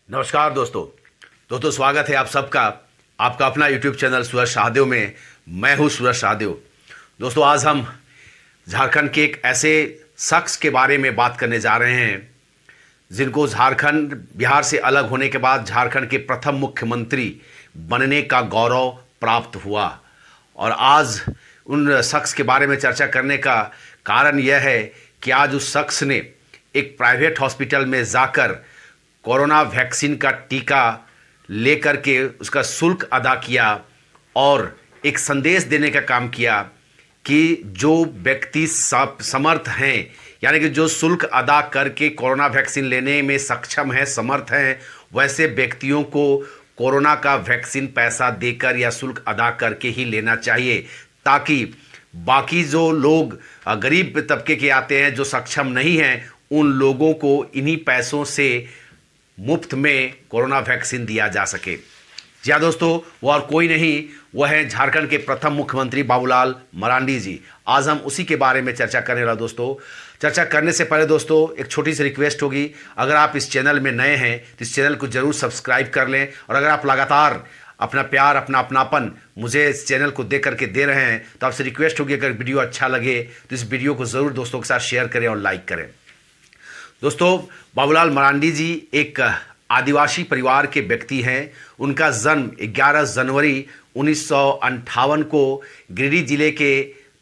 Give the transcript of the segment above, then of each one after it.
नमस्कार दोस्तों स्वागत है आप सबका आपका अपना यूट्यूब चैनल सूरज शाहदेव में। मैं हूं सूरज शाहदेव। दोस्तों आज हम झारखंड के एक ऐसे शख्स के बारे में बात करने जा रहे हैं जिनको झारखंड बिहार से अलग होने के बाद झारखंड के प्रथम मुख्यमंत्री बनने का गौरव प्राप्त हुआ। और आज उन शख्स के बारे में चर्चा करने का कारण यह है कि आज उस शख्स ने एक प्राइवेट हॉस्पिटल में जाकर कोरोना वैक्सीन का टीका लेकर के उसका शुल्क अदा किया और एक संदेश देने का काम किया कि जो व्यक्ति समर्थ हैं, यानी कि जो शुल्क अदा करके कोरोना वैक्सीन लेने में सक्षम हैं, समर्थ हैं, वैसे व्यक्तियों को कोरोना का वैक्सीन पैसा देकर या शुल्क अदा करके ही लेना चाहिए, ताकि बाकी जो लोग गरीब तबके के आते हैं जो सक्षम नहीं हैं, उन लोगों को इन्हीं पैसों से मुफ्त में कोरोना वैक्सीन दिया जा सके। जी हाँ दोस्तों, वो और कोई नहीं, वह है झारखंड के प्रथम मुख्यमंत्री बाबूलाल मरांडी जी। आज हम उसी के बारे में चर्चा करने वाला। दोस्तों चर्चा करने से पहले दोस्तों एक छोटी सी रिक्वेस्ट होगी, अगर आप इस चैनल में नए हैं तो इस चैनल को जरूर सब्सक्राइब कर लें। और अगर आप लगातार अपना प्यार अपनापन मुझे इस चैनल को दे करके दे रहे हैं तो आपसे रिक्वेस्ट होगी, अगर वीडियो अच्छा लगे तो इस वीडियो को ज़रूर दोस्तों के साथ शेयर करें और लाइक करें। दोस्तों बाबूलाल मरांडी जी एक आदिवासी परिवार के व्यक्ति हैं। उनका जन्म 11 जनवरी 1958 को गिरिडीह जिले के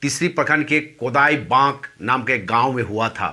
तीसरी प्रखंड के कोदाई बांक नाम के गांव में हुआ था।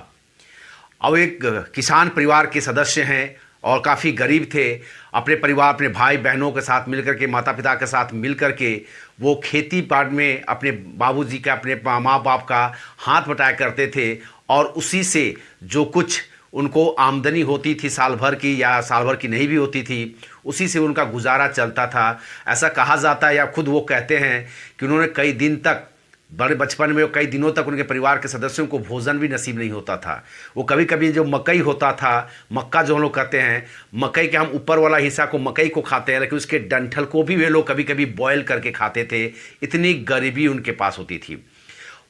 अब एक किसान परिवार के सदस्य हैं और काफ़ी गरीब थे। अपने परिवार, अपने भाई बहनों के साथ मिलकर के, माता पिता के साथ मिलकर के वो खेती बाड़ी में अपने बाबूजी का, अपने माँ बाप का हाथ बटाया करते थे। और उसी से जो कुछ उनको आमदनी होती थी साल भर की या साल भर की नहीं भी होती थी, उसी से उनका गुजारा चलता था। ऐसा कहा जाता है या खुद वो कहते हैं कि उन्होंने कई दिन तक, बड़े बचपन में कई दिनों तक उनके परिवार के सदस्यों को भोजन भी नसीब नहीं होता था। वो कभी कभी जो मकई होता था, मक्का जो हम लोग कहते हैं, मकई के हम ऊपर वाला हिस्सा को मकई को खाते हैं, लेकिन उसके डंठल को भी वे लोग कभी कभी बॉयल करके खाते थे। इतनी गरीबी उनके पास होती थी।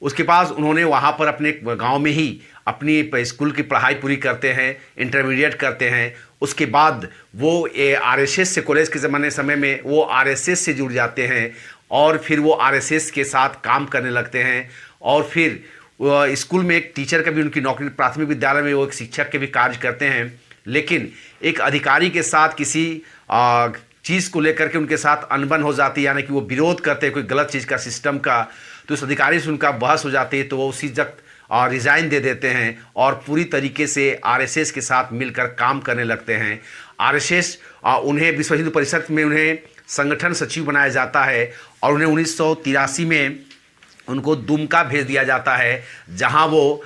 उसके पास उन्होंने वहाँ पर अपने गांव में ही अपनी स्कूल की पढ़ाई पूरी करते हैं, इंटरमीडिएट करते हैं। उसके बाद वो आरएसएस से, कॉलेज के समय में वो आरएसएस से जुड़ जाते हैं और फिर वो आरएसएस के साथ काम करने लगते हैं। और फिर स्कूल में एक टीचर का भी उनकी नौकरी, प्राथमिक विद्यालय में वो एक शिक्षक के भी कार्य करते हैं। लेकिन एक अधिकारी के साथ किसी चीज़ को लेकर के उनके साथ अनबन हो जाती है, यानी कि वो विरोध करते हैं कोई गलत चीज़ का, सिस्टम का। तो उस अधिकारी से उनका बहस हो जाती है, तो वो उसी वक्त रिज़ाइन दे देते हैं और पूरी तरीके से आरएसएस के साथ मिलकर काम करने लगते हैं। आरएसएस उन्हें विश्व हिंदू परिषद में उन्हें संगठन सचिव बनाया जाता है और उन्हें 1983 में उनको दुमका भेज दिया जाता है, जहां वो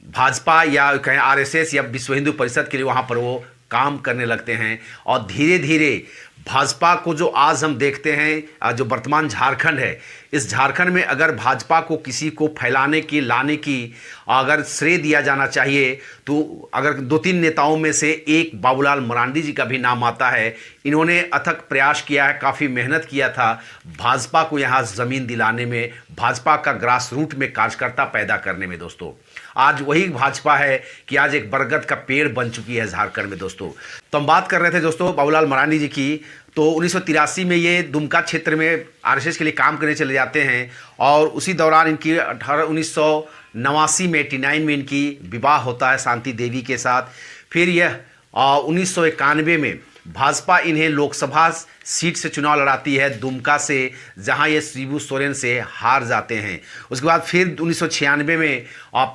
भाजपा या कहें आरएसएस या विश्व हिंदू परिषद के लिए वहां पर वो काम करने लगते हैं। और धीरे धीरे भाजपा को जो आज हम देखते हैं, जो वर्तमान झारखंड है, इस झारखंड में अगर भाजपा को किसी को फैलाने की, लाने की अगर श्रेय दिया जाना चाहिए तो अगर 2-3 नेताओं में से एक बाबूलाल मरांडी जी का भी नाम आता है। इन्होंने अथक प्रयास किया है, काफ़ी मेहनत किया था भाजपा को यहाँ ज़मीन दिलाने में, भाजपा का ग्रास रूट में कार्यकर्ता पैदा करने में। दोस्तों आज वही भाजपा है कि आज एक बरगद का पेड़ बन चुकी है झारखंड में। दोस्तों तो हम बात कर रहे थे दोस्तों बाबूलाल मरांडी जी की। तो 1983 में ये दुमका क्षेत्र में आरएसएस के लिए काम करने चले जाते हैं और उसी दौरान इनकी 1989 में 89 में इनकी विवाह होता है शांति देवी के साथ। फिर यह 1991 में भाजपा इन्हें लोकसभा सीट से चुनाव लड़ाती है दुमका से, जहां ये शिबू सोरेन से हार जाते हैं। उसके बाद फिर 1996 में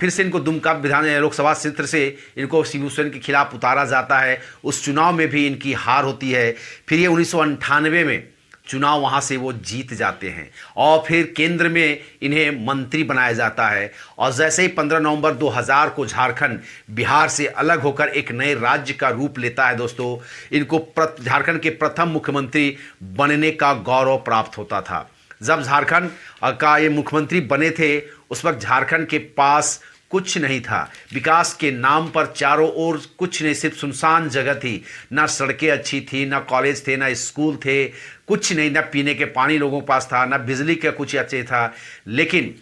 फिर से इनको दुमका विधान लोकसभा क्षेत्र से इनको शिबू सोरेन के खिलाफ उतारा जाता है। उस चुनाव में भी इनकी हार होती है। फिर ये 1998 में चुनाव वहाँ से वो जीत जाते हैं और फिर केंद्र में इन्हें मंत्री बनाया जाता है। और जैसे ही 15 नवंबर 2000 को झारखंड बिहार से अलग होकर एक नए राज्य का रूप लेता है, दोस्तों इनको झारखंड के प्रथम मुख्यमंत्री बनने का गौरव प्राप्त होता था। जब झारखंड का ये मुख्यमंत्री बने थे उस वक्त झारखंड के पास कुछ नहीं था। विकास के नाम पर चारों ओर कुछ नहीं, सिर्फ सुनसान जगह थी। ना सड़कें अच्छी थी, ना कॉलेज थे, ना स्कूल थे, कुछ नहीं। ना पीने के पानी लोगों के पास था, ना बिजली का कुछ अच्छे था। लेकिन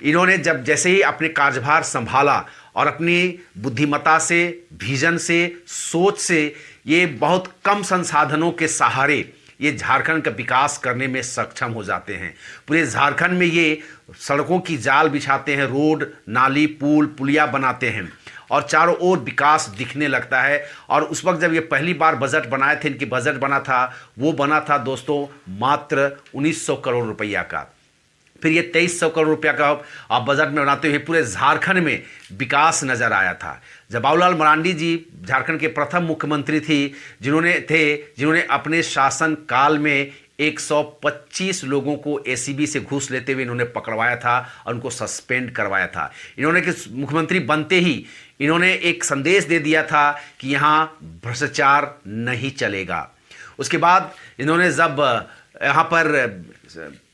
इन्होंने जब जैसे ही अपने कार्यभार संभाला और अपनी बुद्धिमत्ता से, विजन से, सोच से ये बहुत कम संसाधनों के सहारे ये झारखंड का विकास करने में सक्षम हो जाते हैं। पूरे झारखंड में ये सड़कों की जाल बिछाते हैं, रोड, नाली, पुल, पुलिया बनाते हैं और चारों ओर विकास दिखने लगता है। और उस वक्त जब ये पहली बार बजट बनाए थे, इनकी बजट बना था, वो बना था दोस्तों मात्र 1900 करोड़ रुपया का। फिर ये 2300 करोड़ रुपया का आप बजट में बनाते हुए पूरे झारखंड में विकास नजर आया था। जब बाबूलाल मरांडी जी झारखंड के प्रथम मुख्यमंत्री जिन्होंने अपने शासन काल में 125 लोगों को एसीबी से घूस लेते हुए इन्होंने पकड़वाया था और उनको सस्पेंड करवाया था। इन्होंने कि मुख्यमंत्री बनते ही इन्होंने एक संदेश दे दिया था कि यहाँ भ्रष्टाचार नहीं चलेगा। उसके बाद इन्होंने जब यहाँ पर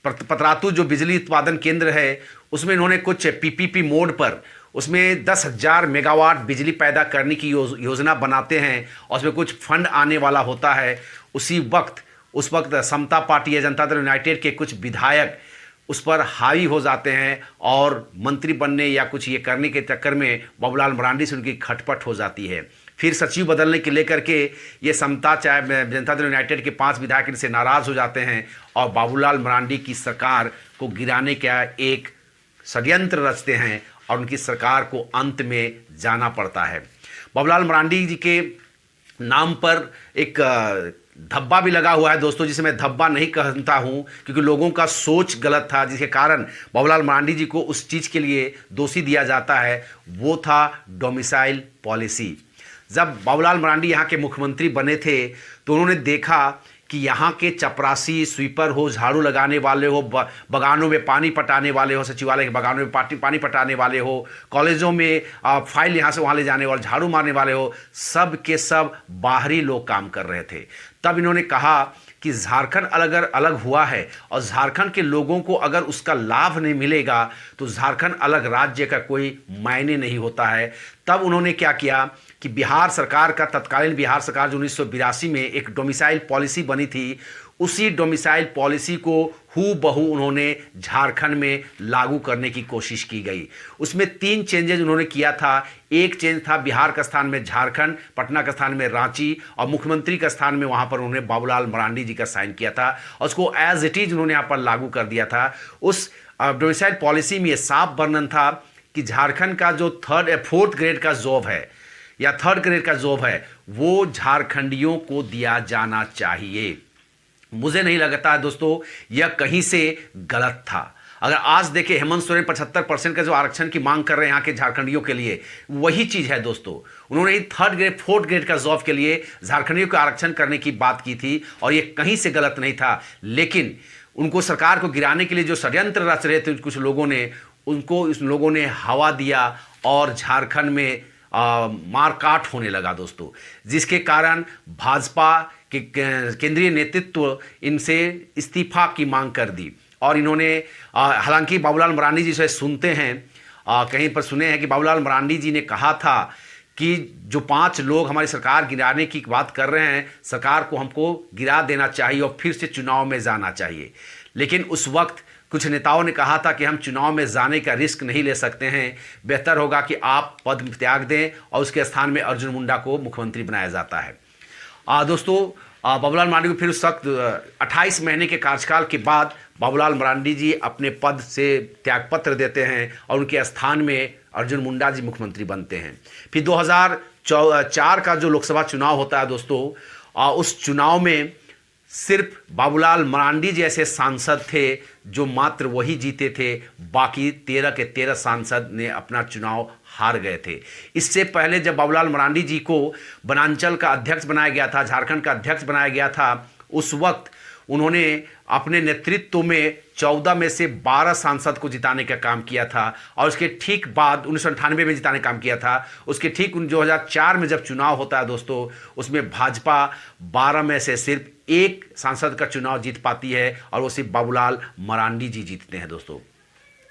पतरातू जो बिजली उत्पादन केंद्र है उसमें इन्होंने कुछ पीपीपी मोड पर उसमें 10,000 मेगावाट बिजली पैदा करने की योजना बनाते हैं और उसमें कुछ फंड आने वाला होता है। उस वक्त समता पार्टी या जनता दल यूनाइटेड के कुछ विधायक उस पर हावी हो जाते हैं और मंत्री बनने या कुछ ये करने के चक्कर में बाबूलाल मरांडी से उनकी खटपट हो जाती है। फिर सचिव बदलने के लेकर के ये जनता दल यूनाइटेड के 5 विधायक इनसे नाराज़ हो जाते हैं और बाबूलाल मरांडी की सरकार को गिराने का एक षड्यंत्र रचते हैं और उनकी सरकार को अंत में जाना पड़ता है। बाबूलाल मरांडी जी के नाम पर एक धब्बा भी लगा हुआ है दोस्तों, जिसे मैं धब्बा नहीं कहता हूं क्योंकि लोगों का सोच गलत था, जिसके कारण बाबूलाल मरांडी जी को उस चीज़ के लिए दोषी दिया जाता है। वो था डोमिसाइल पॉलिसी। जब बाबूलाल मरांडी यहाँ के मुख्यमंत्री बने थे तो उन्होंने देखा कि यहाँ के चपरासी, स्वीपर हो, झाड़ू लगाने वाले हो, बगानों में पानी पटाने वाले हो, सचिवालय के बगानों में पानी पटाने वाले हो, कॉलेजों में फाइल यहाँ से वहाँ ले जाने वाले, झाड़ू मारने वाले हो, सब के सब बाहरी लोग काम कर रहे थे। तब इन्होंने कहा कि झारखंड अलग हुआ है और झारखंड के लोगों को अगर उसका लाभ नहीं मिलेगा तो झारखंड अलग राज्य का कोई मायने नहीं होता है। तब उन्होंने क्या किया कि बिहार सरकार का तत्कालीन बिहार सरकार जो 1982 में एक डोमिसाइल पॉलिसी बनी थी, उसी डोमिसाइल पॉलिसी को हूबहू उन्होंने झारखंड में लागू करने की कोशिश की गई। उसमें 3 चेंजेज उन्होंने किया था। एक चेंज था बिहार का स्थान में झारखंड, पटना का स्थान में रांची और मुख्यमंत्री का स्थान में वहां पर उन्होंने बाबूलाल मरांडी जी का साइन किया था और उसको एज इट इज उन्होंने यहाँ पर लागू कर दिया था। उस डोमिसाइल पॉलिसी में यह साफ वर्णन था कि झारखंड का जो 4th ग्रेड का जॉब है या 3rd ग्रेड का जॉब है वो झारखंडियों को दिया जाना चाहिए। मुझे नहीं लगता है दोस्तों यह कहीं से गलत था। अगर आज देखें हेमंत सोरेन 75% का जो आरक्षण की मांग कर रहे हैं यहाँ के झारखंडियों के लिए, वही चीज़ है दोस्तों। उन्होंने 3rd ग्रेड 4th ग्रेड का जॉब के लिए झारखंडियों का आरक्षण करने की बात की थी और ये कहीं से गलत नहीं था। लेकिन उनको सरकार को गिराने के लिए जो षड्यंत्र रच रहे थे कुछ लोगों ने, उनको इस लोगों ने हवा दिया और झारखंड में मारकाट होने लगा दोस्तों, जिसके कारण भाजपा के केंद्रीय नेतृत्व इनसे इस्तीफा की मांग कर दी। और इन्होंने हालांकि बाबूलाल मरांडी जी से सुनते हैं, कहीं पर सुने हैं कि बाबूलाल मरांडी जी ने कहा था कि जो 5 लोग हमारी सरकार गिराने की बात कर रहे हैं, सरकार को हमको गिरा देना चाहिए और फिर से चुनाव में जाना चाहिए। लेकिन उस वक्त कुछ नेताओं ने कहा था कि हम चुनाव में जाने का रिस्क नहीं ले सकते हैं, बेहतर होगा कि आप पद त्याग दें और उसके स्थान में अर्जुन मुंडा को मुख्यमंत्री बनाया जाता है। दोस्तों बाबूलाल मरांडी को फिर उस वक्त 28 महीने के कार्यकाल के बाद बाबूलाल मरांडी जी अपने पद से त्यागपत्र देते हैं और उनके स्थान में अर्जुन मुंडा जी मुख्यमंत्री बनते हैं। फिर 2004 का जो लोकसभा चुनाव होता है दोस्तों, उस चुनाव में सिर्फ बाबूलाल मरांडी जैसे सांसद थे जो मात्र वही जीते थे, बाकी 13 के 13 सांसद ने अपना चुनाव हार गए थे। इससे पहले जब बाबूलाल मरांडी जी को वनांचल का अध्यक्ष बनाया गया था, झारखंड का अध्यक्ष बनाया गया था, उस वक्त उन्होंने अपने नेतृत्व में 14 में से 12 सांसद को जिताने का काम किया था और उसके ठीक बाद 1998 में जिताने का काम किया था। उसके ठीक 2004 में जब चुनाव होता है दोस्तों, उसमें भाजपा 12 में से सिर्फ 1 सांसद का चुनाव जीत पाती है और वो सिर्फ बाबूलाल मरांडी जी जीतते हैं दोस्तों।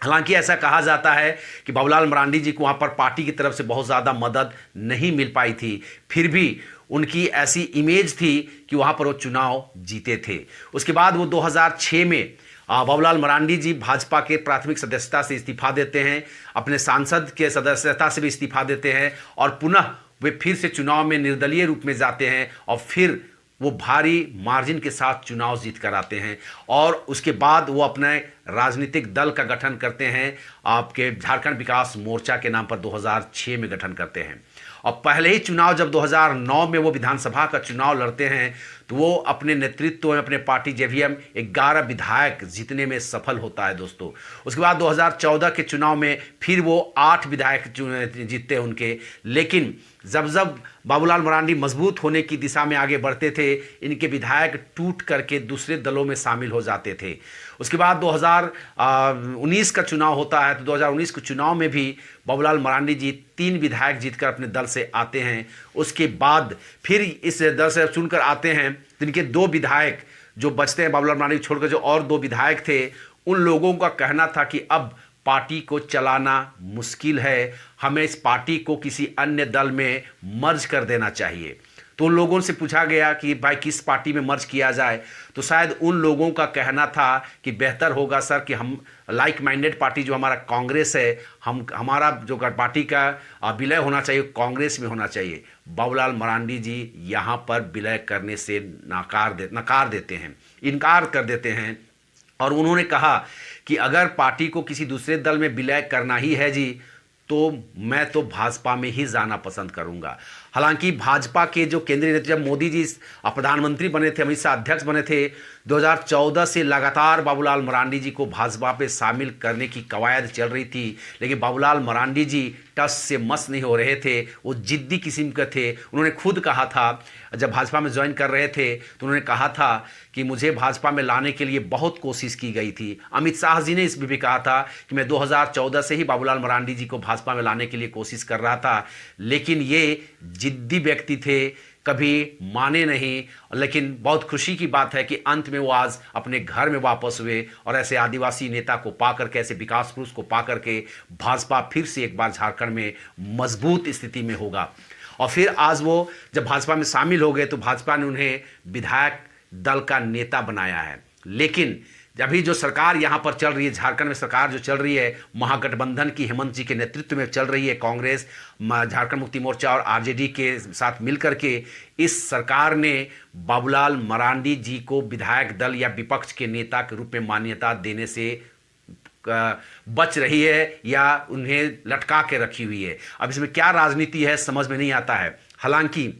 हालांकि ऐसा कहा जाता है कि बाबूलाल मरांडी जी को वहाँ पर पार्टी की तरफ से बहुत ज़्यादा मदद नहीं मिल पाई थी, फिर भी उनकी ऐसी इमेज थी कि वहाँ पर वो चुनाव जीते थे। उसके बाद वो 2006 में बाबूलाल मरांडी जी भाजपा के प्राथमिक सदस्यता से इस्तीफा देते हैं, अपने सांसद के सदस्यता से भी इस्तीफा देते हैं और पुनः वे फिर से चुनाव में निर्दलीय रूप में जाते हैं और फिर वो भारी मार्जिन के साथ चुनाव जीत कर आते हैं और उसके बाद वो अपने राजनीतिक दल का गठन करते हैं, आपके झारखंड विकास मोर्चा के नाम पर 2006 में गठन करते हैं। और पहले ही चुनाव जब 2009 में वो विधानसभा का चुनाव लड़ते हैं तो वो अपने नेतृत्व में अपने पार्टी जेवीएम 11 विधायक जीतने में सफल होता है दोस्तों। उसके बाद 2014 के चुनाव में फिर वो 8 विधायक जीतते हैं उनके, लेकिन जब जब बाबूलाल मरांडी मजबूत होने की दिशा में आगे बढ़ते थे, इनके विधायक टूट करके दूसरे दलों में शामिल हो जाते थे। उसके बाद 2019 का चुनाव होता है तो 2019 के चुनाव में भी बाबूलाल मरांडी जी 3 विधायक जीतकर अपने दल से आते हैं। उसके बाद फिर इस दल से चुनकर आते हैं तो इनके 2 विधायक जो बचते हैं, बाबूलाल मरांडी छोड़कर जो और 2 विधायक थे, उन लोगों का कहना था कि अब पार्टी को चलाना मुश्किल है, हमें इस पार्टी को किसी अन्य दल में मर्ज कर देना चाहिए। तो उन लोगों से पूछा गया कि भाई किस पार्टी में मर्ज किया जाए, तो शायद उन लोगों का कहना था कि बेहतर होगा सर कि हम लाइक माइंडेड पार्टी जो हमारा कांग्रेस है, हमारा जो पार्टी का विलय होना चाहिए कांग्रेस में होना चाहिए। बाबूलाल मरांडी जी यहाँ पर विलय करने से नकार देते हैं, इनकार कर देते हैं और उन्होंने कहा कि अगर पार्टी को किसी दूसरे दल में विलय करना ही है जी तो मैं तो भाजपा में ही जाना पसंद करूंगा। हालांकि भाजपा के जो केंद्रीय नेतृत्व, जब मोदी जी प्रधानमंत्री बने थे, अमित शाह अध्यक्ष बने थे, 2014 से लगातार बाबूलाल मरांडी जी को भाजपा पे शामिल करने की कवायद चल रही थी, लेकिन बाबूलाल मरांडी जी टस से मस नहीं हो रहे थे, वो जिद्दी किस्म के थे। उन्होंने खुद कहा था, जब भाजपा में ज्वाइन कर रहे थे तो उन्होंने कहा था कि मुझे भाजपा में लाने के लिए बहुत कोशिश की गई थी। अमित शाह जी ने इस भी कहा था कि मैं 2014 से ही बाबूलाल मरांडी जी को भाजपा में लाने के लिए कोशिश कर रहा था, लेकिन ये जिद्दी व्यक्ति थे, कभी माने नहीं। लेकिन बहुत खुशी की बात है कि अंत में वो आज अपने घर में वापस हुए और ऐसे आदिवासी नेता को पाकर के, ऐसे विकास पुरुष को पाकर के भाजपा फिर से एक बार झारखंड में मजबूत स्थिति में होगा। और फिर आज वो जब भाजपा में शामिल हो गए तो भाजपा ने उन्हें विधायक दल का नेता बनाया है। लेकिन अभी जो सरकार यहाँ पर चल रही है, झारखंड में सरकार जो चल रही है महागठबंधन की हेमंत जी के नेतृत्व में चल रही है, कांग्रेस, झारखंड मुक्ति मोर्चा और आरजेडी के साथ मिलकर के, इस सरकार ने बाबूलाल मरांडी जी को विधायक दल या विपक्ष के नेता के रूप में मान्यता देने से बच रही है या उन्हें लटका के रखी हुई है। अब इसमें क्या राजनीति है समझ में नहीं आता है। हालांकि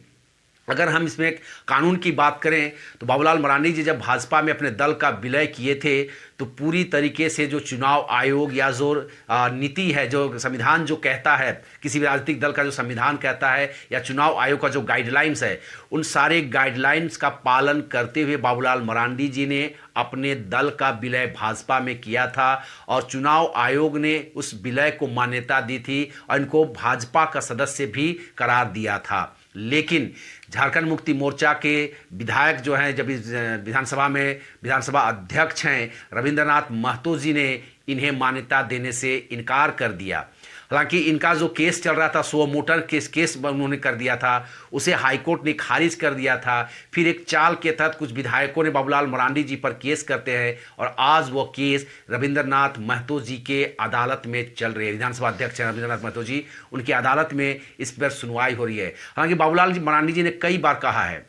अगर हम इसमें कानून की बात करें तो बाबूलाल मरांडी जी जब भाजपा में अपने दल का विलय किए थे तो पूरी तरीके से जो चुनाव आयोग या जो नीति है, जो संविधान जो कहता है, किसी भी राजनीतिक दल का जो संविधान कहता है या चुनाव आयोग का जो गाइडलाइंस है, उन सारे गाइडलाइंस का पालन करते हुए बाबूलाल मरांडी जी ने अपने दल का विलय भाजपा में किया था और चुनाव आयोग ने उस विलय को मान्यता दी थी और इनको भाजपा का सदस्य भी करार दिया था। लेकिन झारखंड मुक्ति मोर्चा के विधायक जो हैं, जब इस विधानसभा अध्यक्ष हैं रविंद्रनाथ महतो जी ने इन्हें मान्यता देने से इनकार कर दिया। हालांकि इनका जो केस चल रहा था, सो मोटर केस उन्होंने कर दिया था, उसे हाईकोर्ट ने खारिज कर दिया था। फिर एक चाल के तहत कुछ विधायकों ने बाबूलाल मरांडी जी पर केस करते हैं और आज वो केस रविंद्रनाथ महतो जी के अदालत में चल रही है। विधानसभा अध्यक्ष हैं रविंद्रनाथ महतो जी, उनकी अदालत में इस पर सुनवाई हो रही है। हालांकि बाबूलाल मरांडी जी ने कई बार कहा है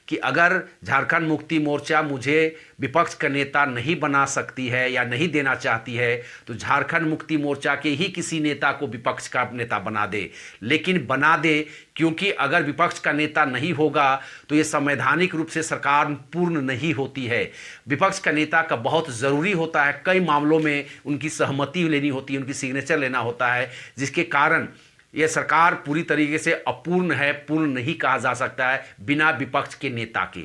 कि अगर झारखंड मुक्ति मोर्चा मुझे विपक्ष का नेता नहीं बना सकती है या नहीं देना चाहती है तो झारखंड मुक्ति मोर्चा के ही किसी नेता को विपक्ष का नेता बना दे, लेकिन बना दे, क्योंकि अगर विपक्ष का नेता नहीं होगा तो ये संवैधानिक रूप से सरकार पूर्ण नहीं होती है। विपक्ष का नेता का बहुत ज़रूरी होता है, कई मामलों में उनकी सहमति लेनी होती है, उनकी सिग्नेचर लेना होता है, जिसके कारण यह सरकार पूरी तरीके से अपूर्ण है, पूर्ण नहीं कहा जा सकता है बिना विपक्ष के नेता के।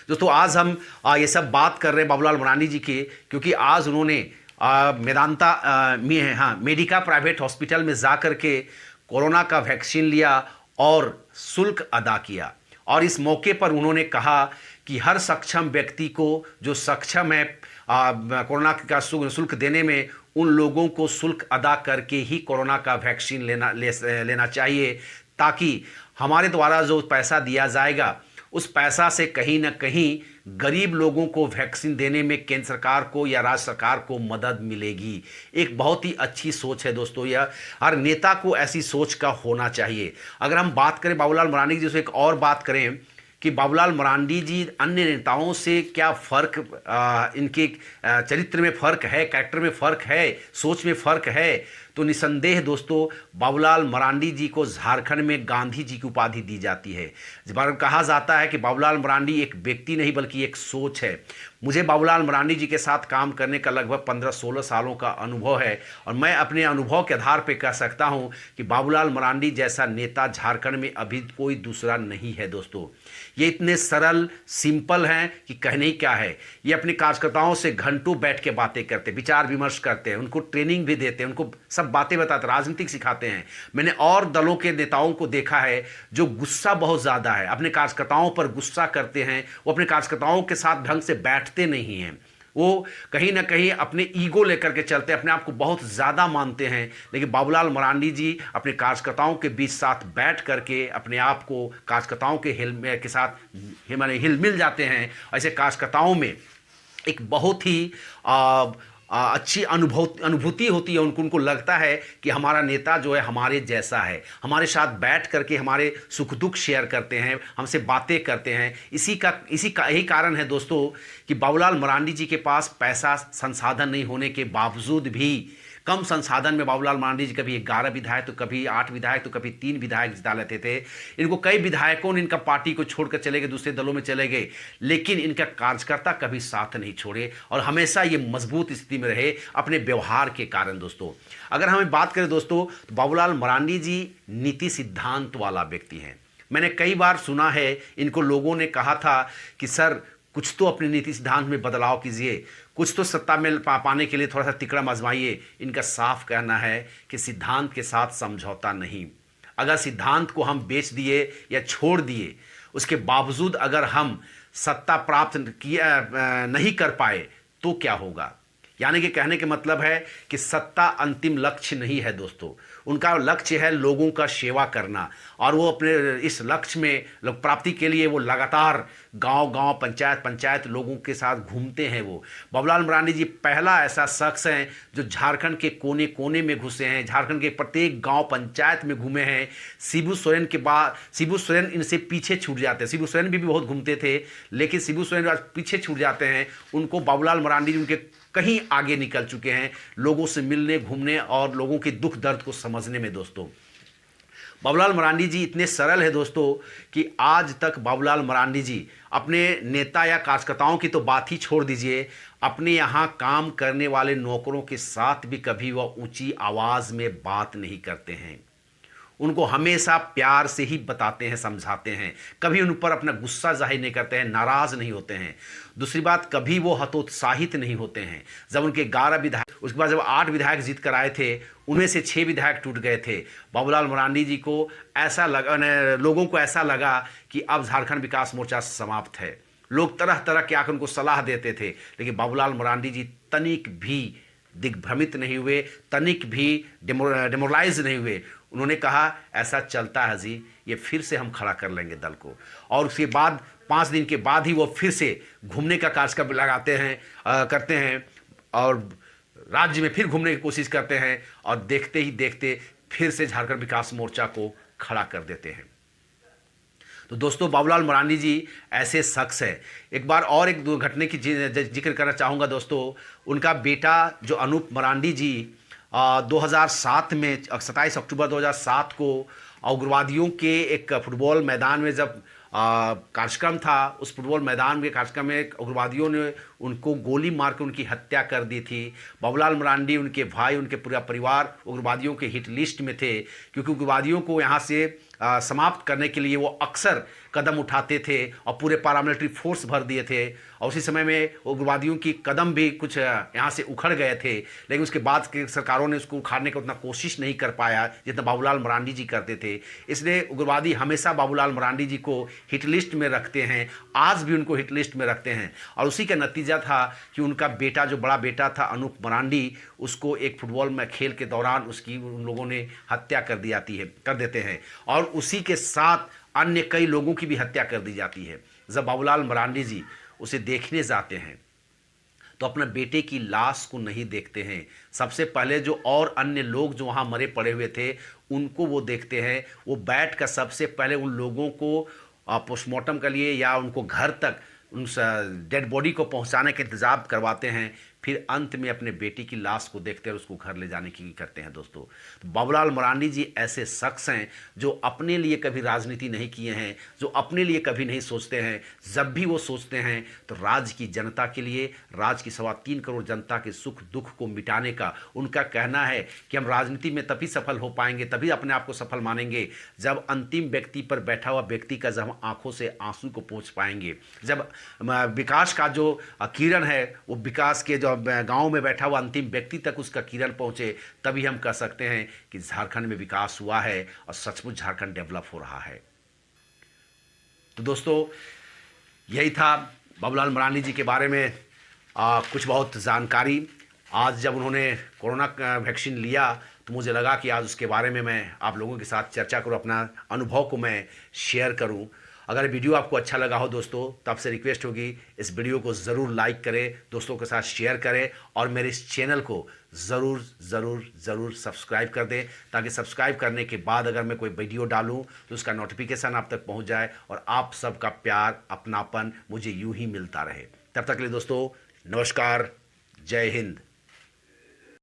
दोस्तों आज हम ये सब बात कर रहे हैं बाबूलाल मरांडी जी के, क्योंकि आज उन्होंने मेदांता मेडिका प्राइवेट हॉस्पिटल में जा कर के कोरोना का वैक्सीन लिया और शुल्क अदा किया। और इस मौके पर उन्होंने कहा कि हर सक्षम व्यक्ति को जो सक्षम है कोरोना का शुल्क देने में, उन लोगों को शुल्क अदा करके ही कोरोना का वैक्सीन लेना चाहिए, ताकि हमारे द्वारा जो पैसा दिया जाएगा उस पैसा से कहीं ना कहीं गरीब लोगों को वैक्सीन देने में केंद्र सरकार को या राज्य सरकार को मदद मिलेगी। एक बहुत ही अच्छी सोच है दोस्तों, यह हर नेता को ऐसी सोच का होना चाहिए। अगर हम बात करें बाबूलाल मरांडी जी से, एक और बात करें कि बाबूलाल मरांडी जी अन्य नेताओं से क्या फ़र्क, इनके चरित्र में फ़र्क है, कैरेक्टर में फ़र्क है, सोच में फ़र्क है, तो निसंदेह दोस्तों बाबूलाल मरांडी जी को झारखंड में गांधी जी की उपाधि दी जाती है। कहा जाता है कि बाबूलाल मरांडी एक व्यक्ति नहीं बल्कि एक सोच है। मुझे बाबूलाल मरांडी जी के साथ काम करने का लगभग 15-16 सालों का अनुभव है और मैं अपने अनुभव के आधार पर कह सकता हूं कि बाबूलाल मरांडी जैसा नेता झारखंड में अभी कोई दूसरा नहीं है दोस्तों। ये इतने सरल सिंपल हैं कि कहने ही क्या है। ये अपने कार्यकर्ताओं से घंटों बैठ के बातें करते, विचार विमर्श करते हैं, उनको ट्रेनिंग भी देते हैं, उनको सब बातें बताते, राजनीतिक सिखाते हैं। मैंने और दलों के नेताओं को देखा है जो गुस्सा बहुत ज़्यादा है, अपने कार्यकर्ताओं पर गुस्सा करते हैं, वो अपने कार्यकर्ताओं के साथ ढंग से बैठते नहीं हैं, वो कहीं ना कहीं अपने ईगो लेकर के चलते हैं, अपने आप को बहुत ज़्यादा मानते हैं। लेकिन बाबूलाल मरांडी जी अपने कार्यकर्ताओं के बीच साथ बैठ करके अपने आप को कार्यकर्ताओं के साथ हिल मिल जाते हैं। ऐसे कार्यकर्ताओं में एक बहुत ही अच्छी अनुभूति होती है। उनको लगता है कि हमारा नेता जो है हमारे जैसा है, हमारे साथ बैठ करके हमारे सुख दुख शेयर करते हैं, हमसे बातें करते हैं। इसी का यही कारण है दोस्तों कि बाबूलाल मरांडी जी के पास पैसा संसाधन नहीं होने के बावजूद भी, कम संसाधन में बाबूलाल मरांडी जी कभी 11 विधायक तो कभी 8 विधायक तो कभी 3 विधायक जिता लेते थे। इनको कई विधायकों ने इनका पार्टी को छोड़कर चले गए, दूसरे दलों में चले गए, लेकिन इनका कार्यकर्ता कभी साथ नहीं छोड़े और हमेशा ये मजबूत स्थिति में रहे अपने व्यवहार के कारण। दोस्तों अगर हमें बात करें दोस्तों तो बाबूलाल मरांडी जी नीति सिद्धांत वाला व्यक्ति हैं। मैंने कई बार सुना है इनको लोगों ने कहा था कि सर कुछ तो अपने नीति सिद्धांत में बदलाव कीजिए, कुछ तो सत्ता में पाने के लिए थोड़ा सा तिकड़म आजमाइए। इनका साफ कहना है कि सिद्धांत के साथ समझौता नहीं। अगर सिद्धांत को हम बेच दिए या छोड़ दिए, उसके बावजूद अगर हम सत्ता प्राप्त नहीं कर पाए तो क्या होगा। यानी कि कहने के मतलब है कि सत्ता अंतिम लक्ष्य नहीं है दोस्तों, उनका लक्ष्य है लोगों का सेवा करना और वो अपने इस लक्ष्य में प्राप्ति के लिए वो लगातार गांव-गांव, पंचायत लोगों के साथ घूमते हैं। वो बाबूलाल मरांडी जी पहला ऐसा शख्स हैं जो झारखंड के कोने कोने में घुसे हैं, झारखंड के प्रत्येक गांव पंचायत में घूमे हैं। शिबू सोरेन के बाद, शिबू सोरेन इनसे पीछे छूट जाते हैं। शिबू सोरेन भी बहुत घूमते थे लेकिन शिबू सोरेन आज पीछे छूट जाते हैं। उनको बाबूलाल मरांडी जी उनके कहीं आगे निकल चुके हैं लोगों से मिलने, घूमने और लोगों के दुख दर्द को समझने में। दोस्तों बाबूलाल मरांडी जी इतने सरल है दोस्तों कि आज तक बाबूलाल मरांडी जी अपने नेता या कार्यकर्ताओं की तो बात ही छोड़ दीजिए, अपने यहाँ काम करने वाले नौकरों के साथ भी कभी वह ऊंची आवाज़ में बात नहीं करते हैं। उनको हमेशा प्यार से ही बताते हैं, समझाते हैं, कभी उन पर अपना गुस्सा जाहिर नहीं करते हैं, नाराज़ नहीं होते हैं। दूसरी बात, कभी वो हतोत्साहित नहीं होते हैं। जब उनके 11 विधायक, उसके बाद जब 8 विधायक जीत कर आए थे, उनमें से 6 विधायक टूट गए थे। बाबूलाल मरांडी जी को ऐसा लगा, लोगों को ऐसा लगा कि अब झारखंड विकास मोर्चा समाप्त है। लोग तरह तरह के आकर उनको सलाह देते थे, लेकिन बाबूलाल मरांडी जी तनिक भी दिग्भ्रमित नहीं हुए, तनिक भी डिमोरलाइज नहीं हुए। उन्होंने कहा ऐसा चलता है जी, ये फिर से हम खड़ा कर लेंगे दल को। और उसके बाद 5 दिन के बाद ही वो फिर से घूमने का कार्यक्रम लगाते हैं, करते हैं और राज्य में फिर घूमने की कोशिश करते हैं और देखते ही देखते फिर से झारखंड विकास मोर्चा को खड़ा कर देते हैं। तो दोस्तों बाबूलाल मरांडी जी ऐसे शख्स है। एक बार और एक घटने की जिक्र करना चाहूँगा दोस्तों। उनका बेटा जो अनूप मरांडी जी 2007 में 27 अक्टूबर 2007 को उग्रवादियों के एक फुटबॉल मैदान में जब कार्यक्रम था, उस फुटबॉल मैदान के कार्यक्रम में उग्रवादियों ने उनको गोली मार के उनकी हत्या कर दी थी। बाबूलाल मरांडी, उनके भाई, उनके पूरा परिवार उग्रवादियों के हिट लिस्ट में थे, क्योंकि उग्रवादियों को यहाँ से समाप्त करने के लिए वो अक्सर कदम उठाते थे और पूरे पारामिलिट्री फोर्स भर दिए थे। और उसी समय में उग्रवादियों की कदम भी कुछ यहाँ से उखड़ गए थे, लेकिन उसके बाद के सरकारों ने उसको उखाड़ने का उतना कोशिश नहीं कर पाया जितना बाबूलाल मरांडी जी करते थे। इसलिए उग्रवादी हमेशा बाबूलाल मरांडी जी को हिट लिस्ट में रखते हैं, आज भी उनको हिट लिस्ट में रखते हैं। और उसी का नतीजा था कि उनका बेटा, जो बड़ा बेटा था अनूप मरांडी, उसको एक फुटबॉल में खेल के दौरान उसकी उन लोगों ने हत्या कर देते हैं। और उसी के साथ अन्य कई लोगों की भी हत्या कर दी जाती है। जब बाबूलाल मरांडी जी उसे देखने जाते हैं तो अपने बेटे की लाश को नहीं देखते हैं, सबसे पहले जो और अन्य लोग जो वहाँ मरे पड़े हुए थे उनको वो देखते हैं। वो बैठ कर सबसे पहले उन लोगों को पोस्टमार्टम के लिए या उनको घर तक उन डेड बॉडी को पहुंचाने का इंतजाम करवाते हैं, फिर अंत में अपने बेटी की लाश को देखते हैं और उसको घर ले जाने की करते हैं। दोस्तों, तो बाबूलाल मरांडी जी ऐसे शख्स हैं जो अपने लिए कभी राजनीति नहीं किए हैं, जो अपने लिए कभी नहीं सोचते हैं। जब भी वो सोचते हैं तो राज्य की जनता के लिए, राज्य की 3.25 करोड़ जनता के सुख दुख को मिटाने का उनका कहना है कि हम राजनीति में तभी सफल हो पाएंगे, तभी अपने आप को सफल मानेंगे जब अंतिम व्यक्ति पर बैठा हुआ व्यक्ति का जब हम आंखों से आंसू को पोंछ पाएंगे, जब विकास का जो किरण है वो विकास के जो गांव में बैठा हुआ अंतिम व्यक्ति तक उसका किरण पहुंचे, तभी हम कह सकते हैं कि झारखंड में विकास हुआ है और सचमुच झारखंड डेवलप हो रहा है। तो दोस्तों, यही था बाबूलाल मरांडी जी के बारे में कुछ बहुत जानकारी। आज जब उन्होंने कोरोना वैक्सीन लिया तो मुझे लगा कि आज उसके बारे में मैं आप लोगों के साथ चर्चा करूं, अपना अनुभव को मैं शेयर करूं। अगर वीडियो आपको अच्छा लगा हो दोस्तों तो आपसे रिक्वेस्ट होगी इस वीडियो को ज़रूर लाइक करें, दोस्तों के साथ शेयर करें और मेरे इस चैनल को ज़रूर ज़रूर ज़रूर सब्सक्राइब कर दें, ताकि सब्सक्राइब करने के बाद अगर मैं कोई वीडियो डालूं तो उसका नोटिफिकेशन आप तक पहुंच जाए और आप सबका प्यार अपनापन मुझे यूं ही मिलता रहे। तब तक के लिए दोस्तों नमस्कार, जय हिंद।